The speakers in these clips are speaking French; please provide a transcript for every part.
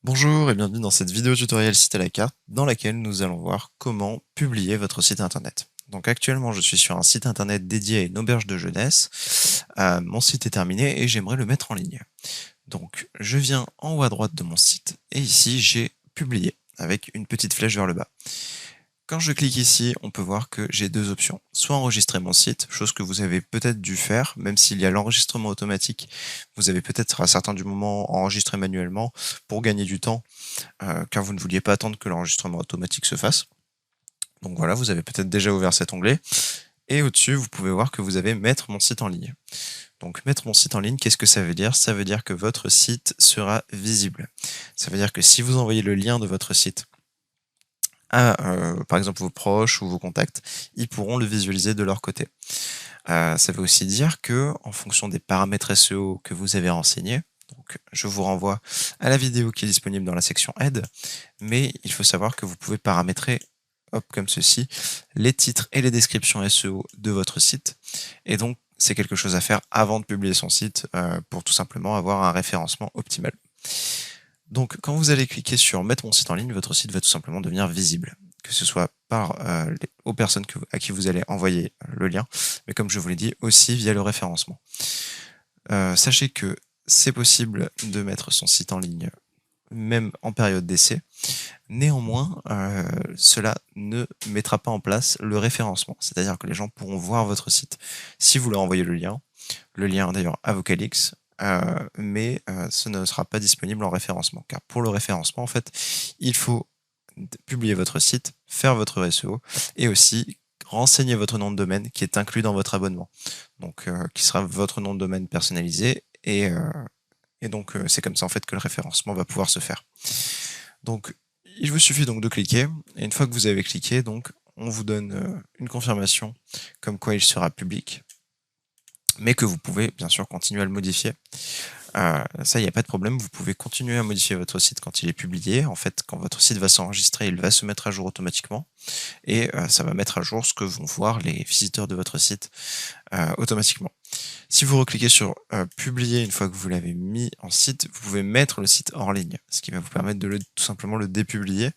Bonjour et bienvenue dans cette vidéo tutoriel site à la carte dans laquelle nous allons voir comment publier votre site internet. Donc actuellement je suis sur un site internet dédié à une auberge de jeunesse. Mon site est terminé et j'aimerais le mettre en ligne. Donc je viens en haut à droite de mon site et ici j'ai publié avec une petite flèche vers le bas. Quand je clique ici, on peut voir que j'ai deux options. Soit enregistrer mon site, chose que vous avez peut-être dû faire, même s'il y a l'enregistrement automatique, vous avez peut-être à certains du moment enregistré manuellement pour gagner du temps, car vous ne vouliez pas attendre que l'enregistrement automatique se fasse. Donc voilà, vous avez peut-être déjà ouvert cet onglet. Et au-dessus, vous pouvez voir que vous avez mettre mon site en ligne. Donc mettre mon site en ligne, qu'est-ce que ça veut dire? Ça veut dire que votre site sera visible. Ça veut dire que si vous envoyez le lien de votre site à, par exemple, vos proches ou vos contacts, ils pourront le visualiser de leur côté. Ça veut aussi dire que, en fonction des paramètres SEO que vous avez renseignés, donc je vous renvoie à la vidéo qui est disponible dans la section aide, mais il faut savoir que vous pouvez paramétrer, hop, comme ceci, les titres et les descriptions SEO de votre site, et donc c'est quelque chose à faire avant de publier son site pour tout simplement avoir un référencement optimal. Donc quand vous allez cliquer sur mettre mon site en ligne, votre site va tout simplement devenir visible, que ce soit aux personnes à qui vous allez envoyer le lien, mais comme je vous l'ai dit, aussi via le référencement. Sachez que c'est possible de mettre son site en ligne même en période d'essai. Néanmoins, cela ne mettra pas en place le référencement, c'est-à-dire que les gens pourront voir votre site si vous leur envoyez le lien d'ailleurs à Vocalix, mais ce ne sera pas disponible en référencement, car pour le référencement, en fait, il faut publier votre site, faire votre SEO, et aussi renseigner votre nom de domaine qui est inclus dans votre abonnement, donc qui sera votre nom de domaine personnalisé, et donc c'est comme ça en fait que le référencement va pouvoir se faire. Donc il vous suffit donc de cliquer, et une fois que vous avez cliqué, donc on vous donne une confirmation comme quoi il sera public, mais que vous pouvez bien sûr continuer à le modifier. Ça, il n'y a pas de problème, vous pouvez continuer à modifier votre site quand il est publié. En fait, quand votre site va s'enregistrer, il va se mettre à jour automatiquement, et ça va mettre à jour ce que vont voir les visiteurs de votre site automatiquement. Si vous recliquez sur publier une fois que vous l'avez mis en site, vous pouvez mettre le site hors ligne, ce qui va vous permettre de tout simplement le dépublier.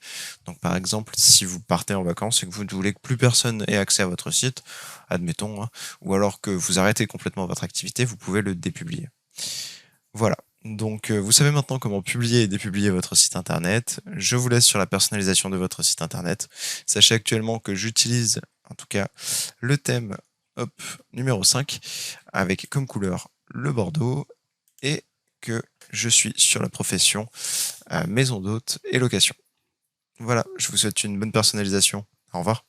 Donc par exemple, si vous partez en vacances et que vous ne voulez que plus personne ait accès à votre site, admettons, hein, ou alors que vous arrêtez complètement votre activité, vous pouvez le dépublier. Voilà. Donc vous savez maintenant comment publier et dépublier votre site internet. Je vous laisse sur la personnalisation de votre site internet. Sachez actuellement que j'utilise, en tout cas, le thème numéro 5, avec comme couleur le bordeaux, et que je suis sur la profession maison d'hôte et location. Voilà, je vous souhaite une bonne personnalisation. Au revoir.